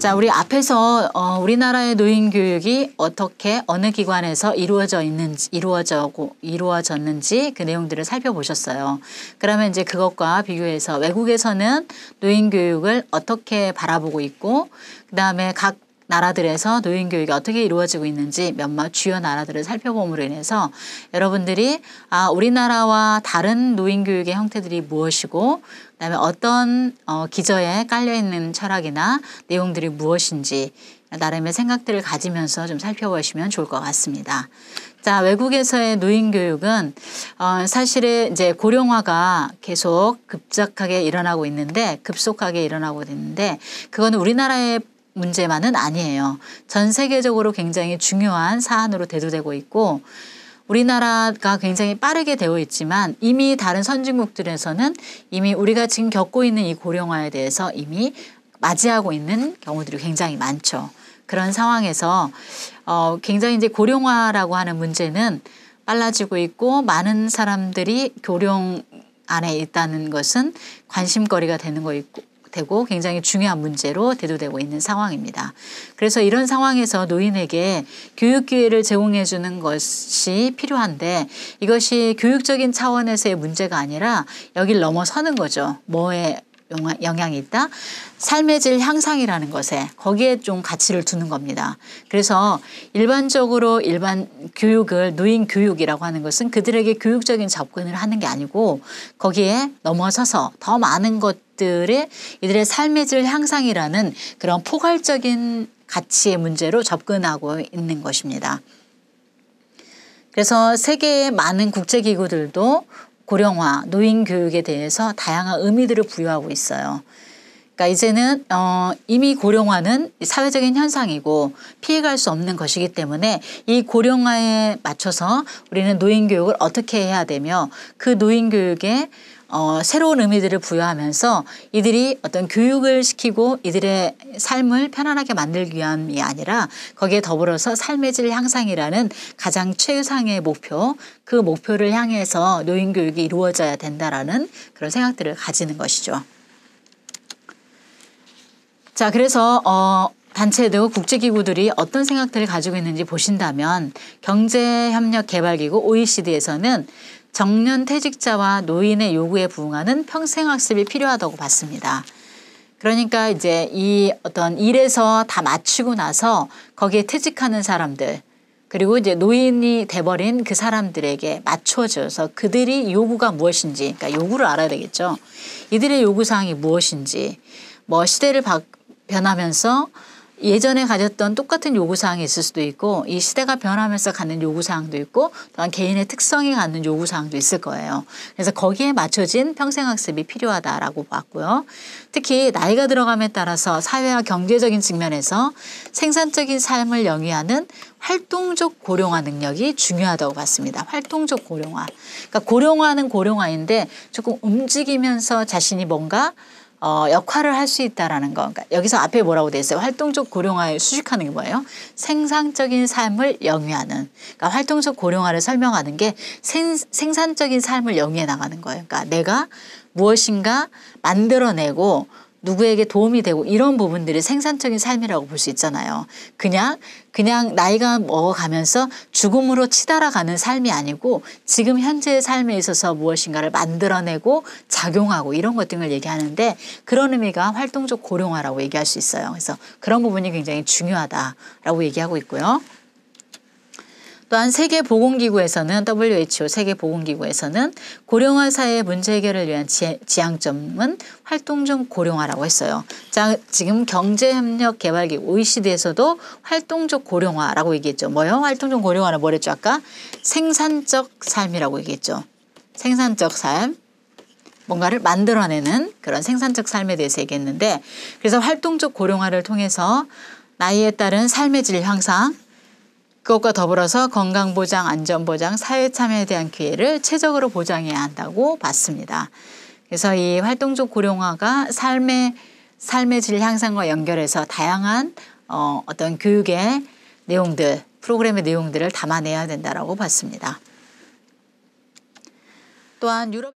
자, 우리 앞에서 우리나라의 노인 교육이 어떻게 어느 기관에서 이루어졌는지 그 내용들을 살펴보셨어요. 그러면 이제 그것과 비교해서 외국에서는 노인 교육을 어떻게 바라보고 있고, 그다음에 각 나라들에서 노인 교육이 어떻게 이루어지고 있는지 몇몇 주요 나라들을 살펴봄으로 인해서 여러분들이 우리나라와 다른 노인 교육의 형태들이 무엇이고, 그다음에 어떤 기저에 깔려 있는 철학이나 내용들이 무엇인지 나름의 생각들을 가지면서 좀 살펴보시면 좋을 것 같습니다. 자, 외국에서의 노인 교육은 사실은 이제 고령화가 계속 급속하게 일어나고 있는데 그거는 우리나라의 문제만은 아니에요. 전 세계적으로 굉장히 중요한 사안으로 대두되고 있고, 우리나라가 굉장히 빠르게 되어 있지만 이미 다른 선진국들에서는 이미 우리가 지금 겪고 있는 이 고령화에 대해서 이미 맞이하고 있는 경우들이 굉장히 많죠. 그런 상황에서 굉장히 이제 고령화라고 하는 문제는 빨라지고 있고, 많은 사람들이 고령 안에 있다는 것은 관심거리가 되고 굉장히 중요한 문제로 대두되고 있는 상황입니다. 그래서 이런 상황에서 노인에게 교육 기회를 제공해 주는 것이 필요한데, 이것이 교육적인 차원에서의 문제가 아니라 여길 넘어서는 거죠. 뭐에 영향이 있다? 삶의 질 향상이라는 것에, 거기에 좀 가치를 두는 겁니다. 그래서 일반적으로 교육을 노인 교육이라고 하는 것은 그들에게 교육적인 접근을 하는 게 아니고, 거기에 넘어서서 더 많은 것들의 이들의 삶의 질 향상이라는 그런 포괄적인 가치의 문제로 접근하고 있는 것입니다. 그래서 세계의 많은 국제기구들도 고령화, 노인 교육에 대해서 다양한 의미들을 부여하고 있어요. 그러니까 이제는 이미 고령화는 사회적인 현상이고 피해갈 수 없는 것이기 때문에 이 고령화에 맞춰서 우리는 노인 교육을 어떻게 해야 되며, 그 노인 교육에 새로운 의미들을 부여하면서 이들이 어떤 교육을 시키고 이들의 삶을 편안하게 만들기 위함이 아니라 거기에 더불어서 삶의 질 향상이라는 가장 최상의 목표, 그 목표를 향해서 노인 교육이 이루어져야 된다라는 그런 생각들을 가지는 것이죠. 자, 그래서 단체도 국제기구들이 어떤 생각들을 가지고 있는지 보신다면, 경제협력개발기구 OECD에서는 정년퇴직자와 노인의 요구에 부응하는 평생학습이 필요하다고 봤습니다. 그러니까 이제 이 어떤 일에서 다 마치고 나서 거기에 퇴직하는 사람들, 그리고 이제 노인이 돼버린 그 사람들에게 맞춰져서 그들이 요구가 무엇인지, 그러니까 요구를 알아야 되겠죠. 이들의 요구사항이 무엇인지, 시대를 변하면서 예전에 가졌던 똑같은 요구사항이 있을 수도 있고, 이 시대가 변하면서 갖는 요구사항도 있고, 또한 개인의 특성이 갖는 요구사항도 있을 거예요. 그래서 거기에 맞춰진 평생학습이 필요하다라고 봤고요. 특히 나이가 들어감에 따라서 사회와 경제적인 측면에서 생산적인 삶을 영위하는 활동적 고령화 능력이 중요하다고 봤습니다. 활동적 고령화. 그러니까 고령화는 고령화인데 조금 움직이면서 자신이 뭔가 역할을 할 수 있다라는 거. 그러니까 여기서 앞에 뭐라고 돼 있어요? 활동적 고령화에 수식하는 게 뭐예요? 생산적인 삶을 영위하는. 그러니까 활동적 고령화를 설명하는 게 생산적인 삶을 영위해 나가는 거예요. 그러니까 내가 무엇인가 만들어내고 누구에게 도움이 되고, 이런 부분들이 생산적인 삶이라고 볼 수 있잖아요. 그냥 나이가 먹어가면서 죽음으로 치달아가는 삶이 아니고, 지금 현재의 삶에 있어서 무엇인가를 만들어내고 작용하고 이런 것 등을 얘기하는데, 그런 의미가 활동적 고령화라고 얘기할 수 있어요. 그래서 그런 부분이 굉장히 중요하다라고 얘기하고 있고요. 또한 세계보건기구에서는, WHO 세계보건기구에서는 고령화 사회의 문제 해결을 위한 지향점은 활동적 고령화라고 했어요. 자, 지금 경제협력개발기구 OECD에서도 활동적 고령화라고 얘기했죠. 뭐요? 활동적 고령화는 뭐랬죠? 아까 생산적 삶이라고 얘기했죠. 생산적 삶. 뭔가를 만들어내는 그런 생산적 삶에 대해서 얘기했는데, 그래서 활동적 고령화를 통해서 나이에 따른 삶의 질 향상, 그것과 더불어서 건강보장, 안전보장, 사회참여에 대한 기회를 체적으로 보장해야 한다고 봤습니다. 그래서 이 활동적 고령화가 삶의 질 향상과 연결해서 다양한 어떤 교육의 내용들, 프로그램의 내용들을 담아내야 된다라고 봤습니다. 또한 유럽